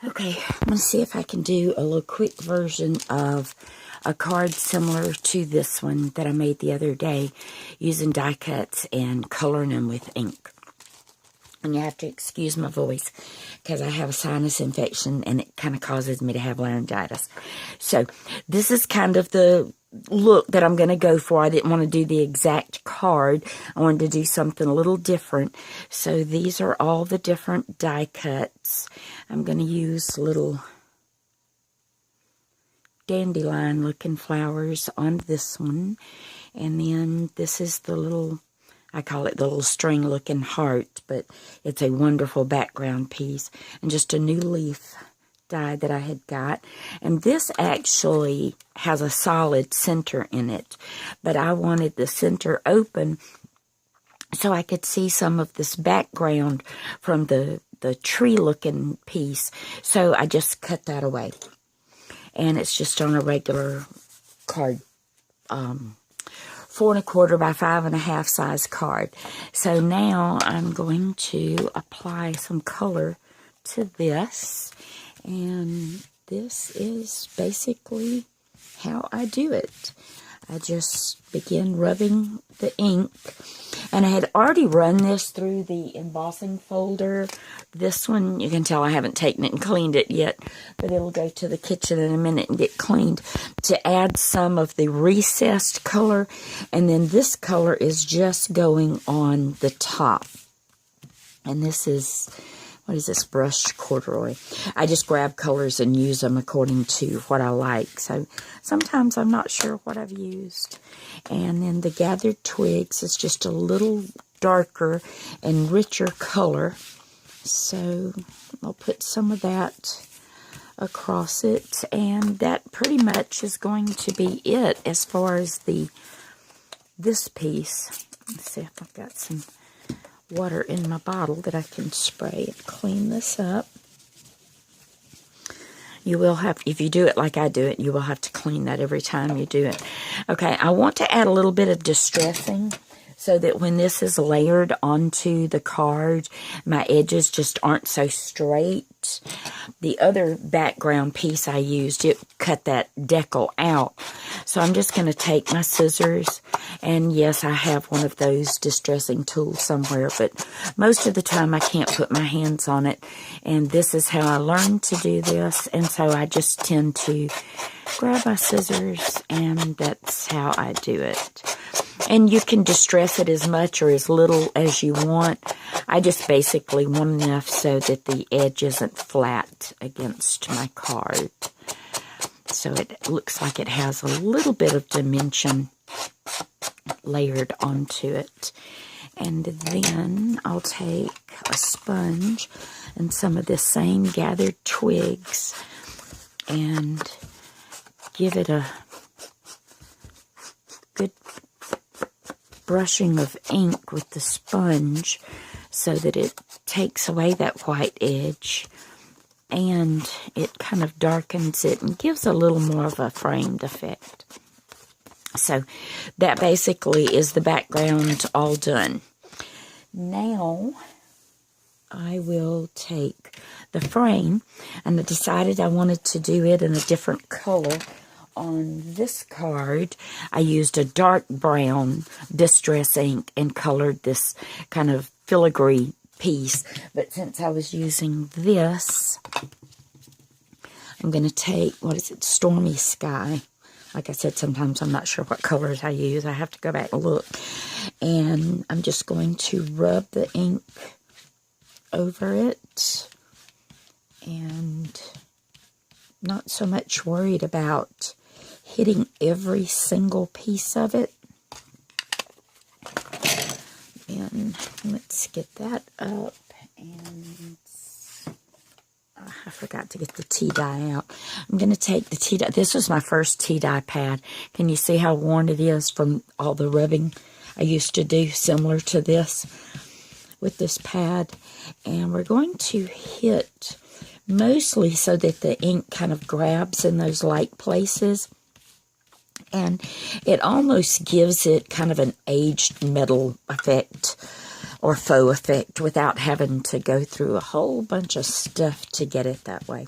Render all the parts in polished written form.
Okay, I'm going to see if I can do a little quick version of a card similar to this one that I made the other day using die cuts and coloring them with ink. And you have to excuse my voice because I have a sinus infection and it kind of causes me to have laryngitis. So this is kind of the look that I'm going to go for. I didn't want to do the exact card. I wanted to do something a little different. So these are all the different die cuts. I'm going to use little dandelion looking flowers on this one. And then this is the little, I call it the little string looking heart, but it's a wonderful background piece. And just a new leaf die that I had got. And this actually has a solid center in it, but I wanted the center open so I could see some of this background from the tree looking piece. So I just cut that away. And it's just on a regular card, 4 1/4 by 5 1/2 size card. So now I'm going to apply some color to this. And this is basically how I do it. I just begin rubbing the ink. And I had already run this through the embossing folder. This one, you can tell I haven't taken it and cleaned it yet, but it'll go to the kitchen in a minute and get cleaned to add some of the recessed color. And then this color is just going on the top. And this is, what is this, brushed corduroy. I just grab colors and use them according to what I like. So sometimes I'm not sure what I've used. And then the gathered twigs is just a little darker and richer color. So I'll put some of that across it. And that pretty much is going to be it as far as this piece. Let's see if I've got some water in my bottle that I can spray and clean this up. You will have, if you do it like I do it, you will have to clean that every time you do it. Okay, I want to add a little bit of distressing so that when this is layered onto the card, my edges just aren't so straight. The other background piece I used, it cut that decal out. So I'm just going to take my scissors, and yes, I have one of those distressing tools somewhere, but most of the time I can't put my hands on it, and this is how I learned to do this, and so I just tend to grab my scissors, and that's how I do it. And you can distress it as much or as little as you want. I just basically want enough so that the edge isn't flat against my card. So it looks like it has a little bit of dimension layered onto it. And then I'll take a sponge and some of this same gathered twigs and give it a good brushing of ink with the sponge so that it takes away that white edge and it kind of darkens it and gives a little more of a framed effect. So that basically is the background all done. Now I will take the frame, and I decided I wanted to do it in a different color. On this card, I used a dark brown distress ink and colored this kind of filigree piece. But since I was using this, I'm going to take, what is it, Stormy Sky. Like I said, sometimes I'm not sure what colors I use. I have to go back and look. And I'm just going to rub the ink over it. And not so much worried about hitting every single piece of it. And let's get that up. And I forgot to get the tea dye out. I'm going to take the tea dye. This was my first tea dye pad. Can you see how worn it is from all the rubbing I used to do similar to this with this pad? And we're going to hit mostly so that the ink kind of grabs in those light places. And it almost gives it kind of an aged metal effect. or faux effect without having to go through a whole bunch of stuff to get it that way.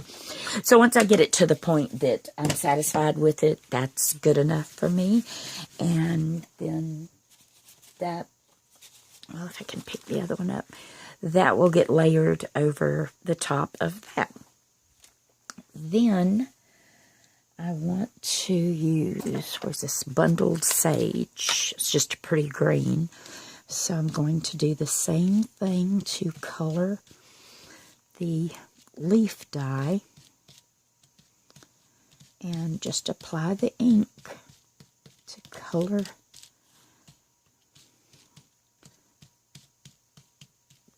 So once I get it to the point that I'm satisfied with it, that's good enough for me. And then that, well, if I can pick the other one up, that will get layered over the top of that. Then I want to use, where's this, bundled sage. It's just a pretty green. So I'm going to do the same thing to color the leaf die. And just apply the ink to color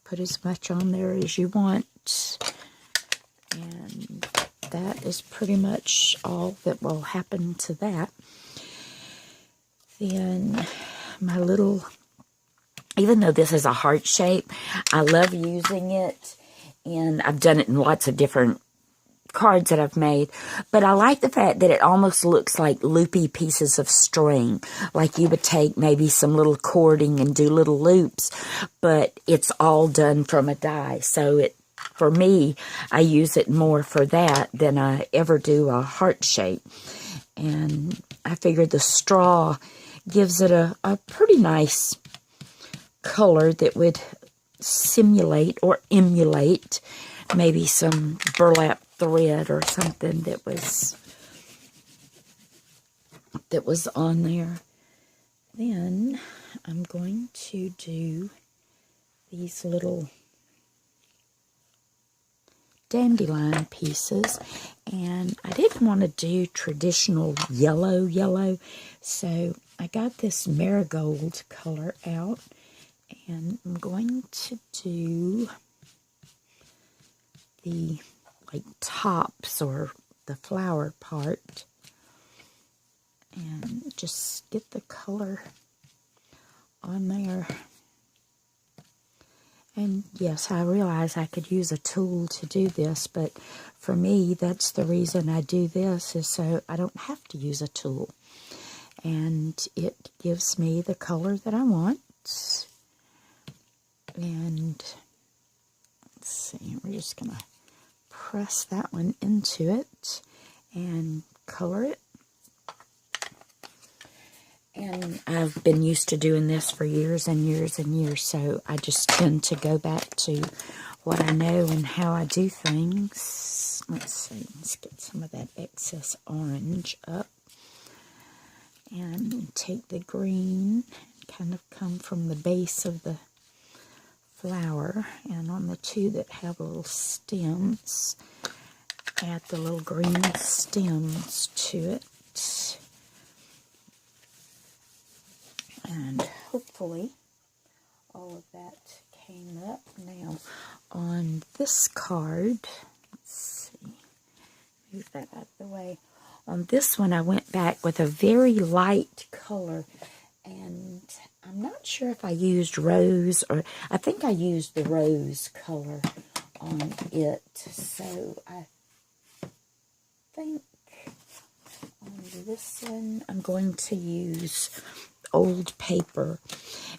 put as much on there as you want. And that is pretty much all that will happen to that. Then my little, even though this is a heart shape, I love using it. And I've done it in lots of different cards that I've made, but I like the fact that it almost looks like loopy pieces of string, like you would take maybe some little cording and do little loops, but it's all done from a die. So it, for me, I use it more for that than I ever do a heart shape. And I figured the straw gives it a pretty nice color that would simulate or emulate maybe some burlap thread or something that was on there. Then I'm going to do these little dandelion pieces, and I didn't want to do traditional yellow, so I got this marigold color out, and I'm going to do the tops or the flower part, and just get the color on there. And yes, I realize I could use a tool to do this, but for me, that's the reason I do this, is so I don't have to use a tool. And it gives me the color that I want. And let's see, we're just going to press that one into it and color it. And I've been used to doing this for years and years and years, so I just tend to go back to what I know and how I do things. Let's see, let's get some of that excess orange up. And take the green, kind of come from the base of the flower, and on the two that have little stems, add the little green stems to it. And hopefully all of that came up. Now on this card, let's see, move that out of the way. On this one I went back with a very light color, and I'm not sure if I used rose, or I think I used the rose color on it. So I think on this one I'm going to use old paper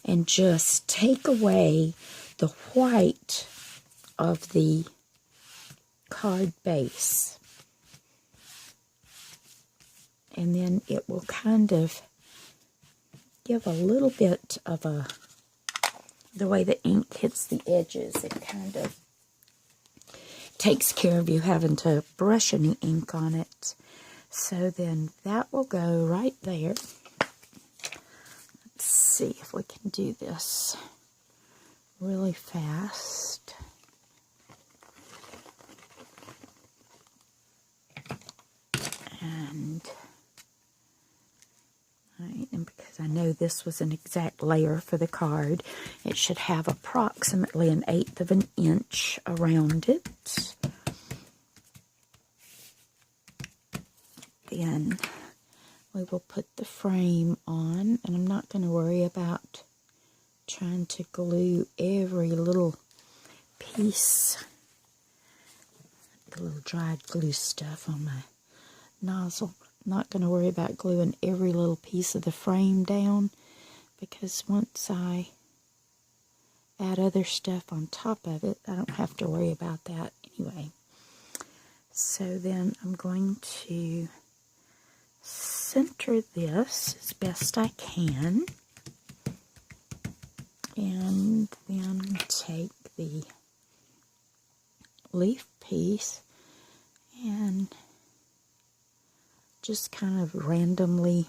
and just take away the white of the card base. And then it will kind of give a little bit of a, the way the ink hits the edges, it kind of takes care of you having to brush any ink on it. So then that will go right there. Let's see if we can do this really fast. And because I know this was an exact layer for the card, it should have approximately 1/8 of an inch around it. Then we will put the frame on, and I'm not going to worry about trying to glue every little piece, the little dried glue stuff on my nozzle. Not going to worry about gluing every little piece of the frame down, because once I add other stuff on top of it. I don't have to worry about that anyway. So then I'm going to center this as best I can. And then take the leaf piece and just kind of randomly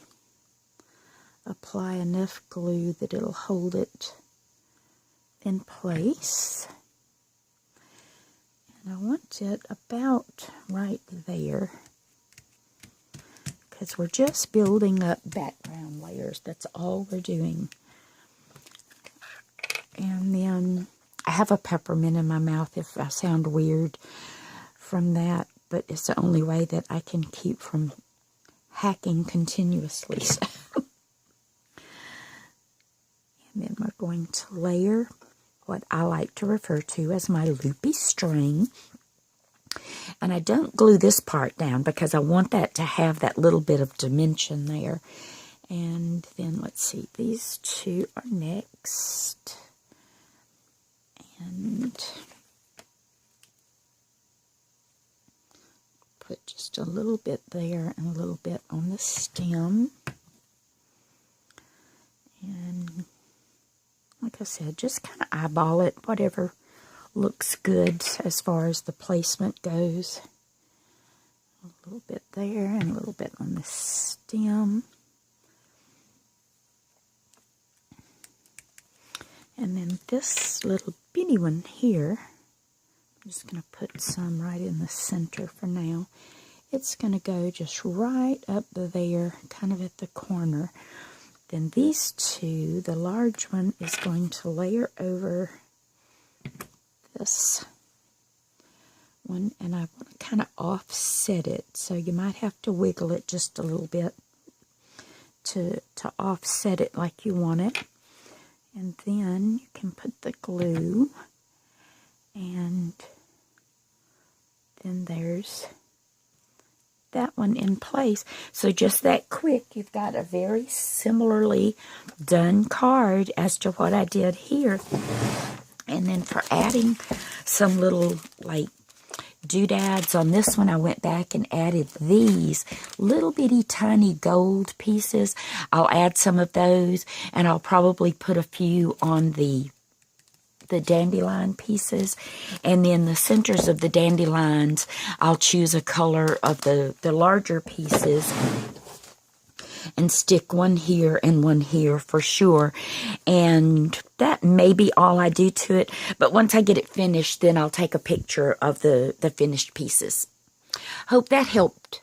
apply enough glue that it'll hold it in place. And I want it about right there, because we're just building up background layers. That's all we're doing. And then I have a peppermint in my mouth if I sound weird from that, but it's the only way that I can keep from hacking continuously. And then we're going to layer what I like to refer to as my loopy string. And I don't glue this part down because I want that to have that little bit of dimension there. And then let's see, these two are next. And put just a little bit there and a little bit on the stem. And like I said, just kind of eyeball it, whatever looks good as far as the placement goes. A little bit there and a little bit on the stem. And then this little bitty one here, I'm just going to put some right in the center for now. It's going to go just right up there, kind of at the corner. Then these two, the large one is going to layer over this one, and I want to kind of offset it, so you might have to wiggle it just a little bit to offset it like you want it. And then you can put the glue, and then there's that one in place. So just that quick, you've got a very similarly done card as to what I did here. And then for adding some little like doodads on this one, I went back and added these little bitty tiny gold pieces. I'll add some of those, and I'll probably put a few on the dandelion pieces. And then the centers of the dandelions, I'll choose a color of the larger pieces and stick one here and one here for sure. And that may be all I do to it, but once I get it finished, then I'll take a picture of the finished pieces. Hope that helped.